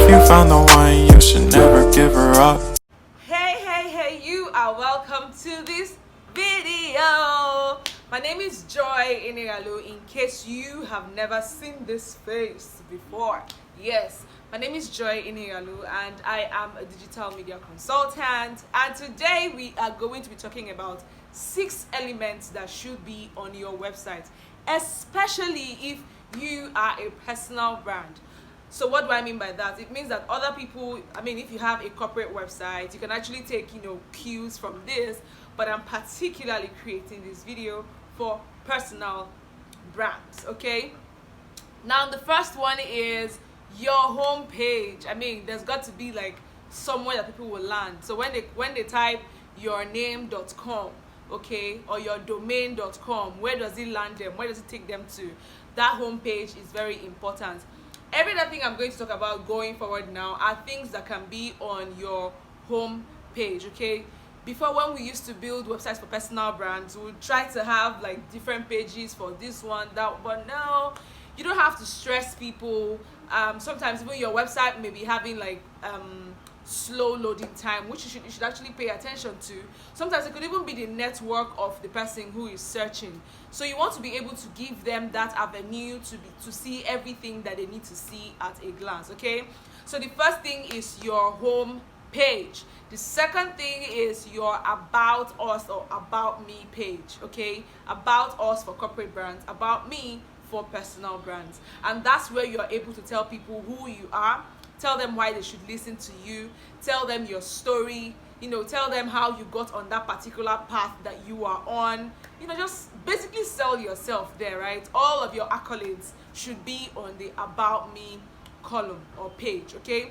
If you found the one, you should never give her up. Hey, you are welcome to this video. My name is Joy Eneghalu, in case you have never seen this face before. Yes, my name is Joy Eneghalu and I am a digital media consultant, and today we are going to be talking about 6 elements that should be on your website, especially if you are a personal brand. So what do I mean by that? It means that other people, if you have a corporate website, you can actually take, cues from this, but I'm particularly creating this video for personal brands, okay? Now, the first one is your home page. There's got to be like somewhere that people will land. So when they type yourname.com, okay, or your domain.com, where does it land them? Where does it take them to? That home page is very important. Every other thing I'm going to talk about going forward now are things that can be on your home page, okay? Before, when we used to build websites for personal brands, we would try to have like different pages for this one, that, but now you don't have to stress people. Sometimes even your website may be having like slow loading time, which you should actually pay attention to. Sometimes it could even be the network of the person who is searching, so you want to be able to give them that avenue to see everything that they need to see at a glance, okay? So the first thing is your home page. The second thing is your about us or about me page, okay? About us for corporate brands, about me for personal brands. And that's where you're able to tell people who you are, tell them why they should listen to you, tell them your story, tell them how you got on that particular path that you are on. Just basically sell yourself there, right? All of your accolades should be on the about me column or page, okay?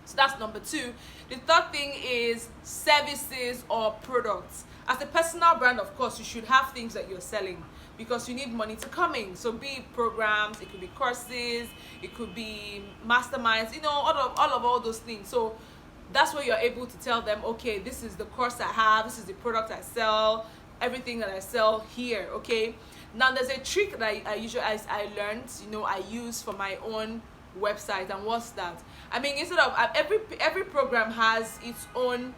So that's number 2. The third thing is services or products. As a personal brand, of course, you should have things that you're selling, because you need money to come in. So be it programs, it could be courses, it could be masterminds, all those things. So that's where you're able to tell them, okay, this is the course I have, this is the product I sell, everything that I sell here, okay? Now there's a trick that I learned, I use for my own website. And what's that? Instead of every program has its own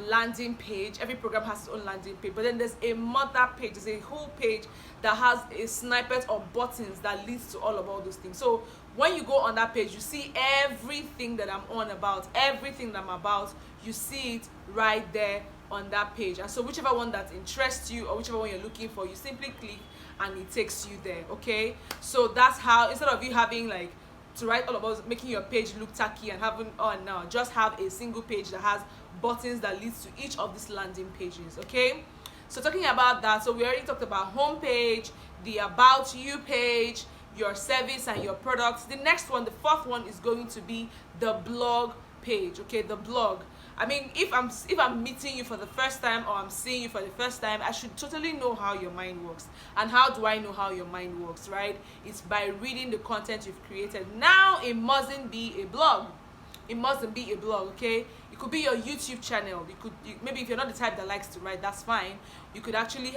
landing page. Every program has its own landing page, but then there's a mother page, there's a whole page that has a snippet of buttons that leads to all of all those things. So when you go on that page, you see everything that I'm on about, everything that I'm about, you see it right there on that page. And so whichever one that interests you or whichever one you're looking for, you simply click and it takes you there, okay? So that's how, instead of you having like to write all about making your page look tacky and having just have a single page that has buttons that leads to each of these landing pages, okay? So talking about that, so we already talked about home page, the about you page, your service and your products. The next one, the fourth one, is going to be the blog page, okay? The blog. If I'm meeting you for the first time or I'm seeing you for the first time, I should totally know how your mind works. And how do I know how your mind works, right? It's by reading the content you've created. Now, it mustn't be a blog. It mustn't be a blog, okay? It could be your YouTube channel. Maybe if you're not the type that likes to write, that's fine. You could actually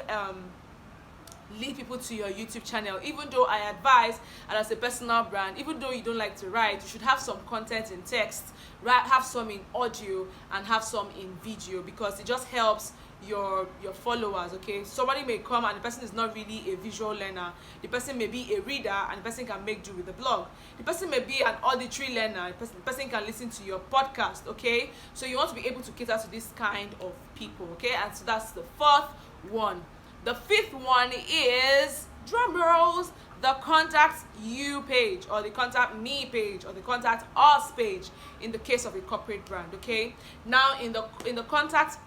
lead people to your YouTube channel. Even though I advise, and as a personal brand, even though you don't like to write, you should have some content in text, right? Have some in audio and have some in video, because it just helps your followers, okay? Somebody may come and the person is not really a visual learner. The person may be a reader and the person can make do with the blog. The person may be an auditory learner. The person can listen to your podcast, okay? So you want to be able to cater to this kind of people, okay? And so that's the fourth one. The fifth one is, drum rolls, the contact you page, or the contact me page, or the contact us page in the case of a corporate brand, okay? Now in the contact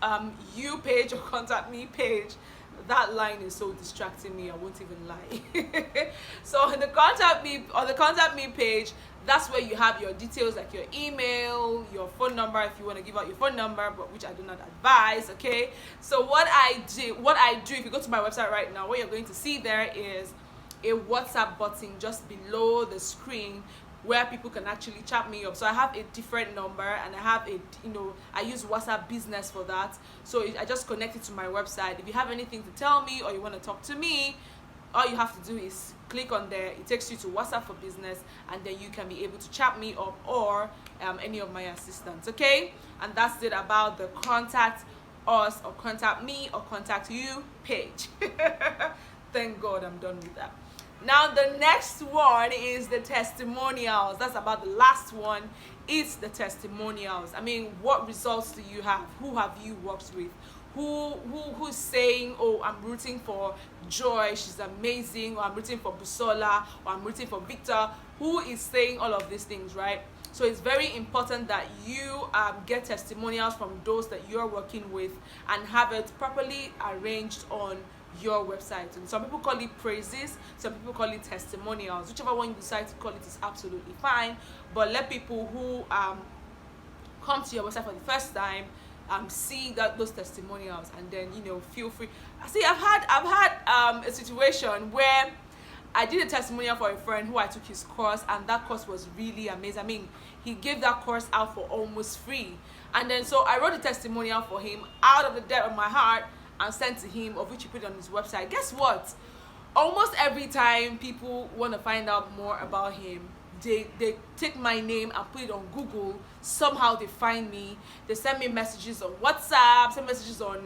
you page or contact me page, that line is so distracting me, I won't even lie. So in the contact me or the contact me page, that's where you have your details, like your email, your phone number, if you want to give out your phone number, but which I do not advise, okay? So what I do, if you go to my website right now, what you're going to see there is a WhatsApp button just below the screen where people can actually chat me up. So I have a different number, and I have I use WhatsApp Business for that. So I just connect it to my website. If you have anything to tell me or you want to talk to me, all you have to do is click on there. It takes you to WhatsApp for Business, and then you can be able to chat me up or any of my assistants. Okay, and that's it about the contact us or contact me or contact you page. Thank God I'm done with that. Now the next one is the testimonials. That's about the last one. It's the testimonials. I mean, what results do you have? Who have you worked with? Who's saying, oh, I'm rooting for Joy, she's amazing, or I'm rooting for Busola, or I'm rooting for Victor? Who is saying all of these things, right? So it's very important that you get testimonials from those that you're working with and have it properly arranged on your website. And some people call it praises, some people call it testimonials. Whichever one you decide to call it is absolutely fine, but let people who come to your website for the first time see those testimonials, and then feel free. See, I've had a situation where I did a testimonial for a friend who I took his course, and that course was really amazing. I mean, he gave that course out for almost free, and then so I wrote a testimonial for him out of the depth of my heart and sent to him, of which he put on his website. Guess what? Almost every time people want to find out more about him, they take my name and put it on Google. Somehow they find me. They send me messages on WhatsApp, send messages on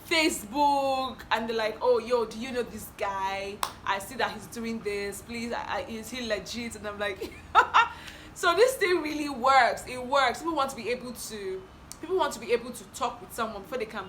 Facebook, and they're like, oh, yo, do you know this guy? I see that he's doing this. Please, is he legit? And I'm like, so this thing really works. It works. People want to be able to talk with someone before they can,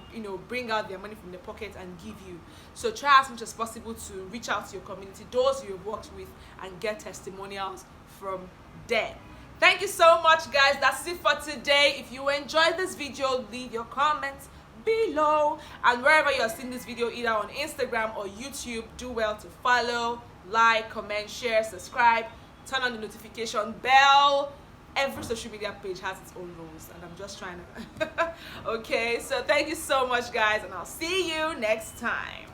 bring out their money from their pocket and give you. So try as much as possible to reach out to your community, those you've worked with, and get testimonials from them. Thank you so much, guys. That's it for today. If you enjoyed this video, leave your comments below, and wherever you're seeing this video, either on Instagram or YouTube, do well to follow, like, comment, share, subscribe, turn on the notification bell. Every social media page has its own rules, and I'm just trying to okay, so thank you so much, guys, and I'll see you next time.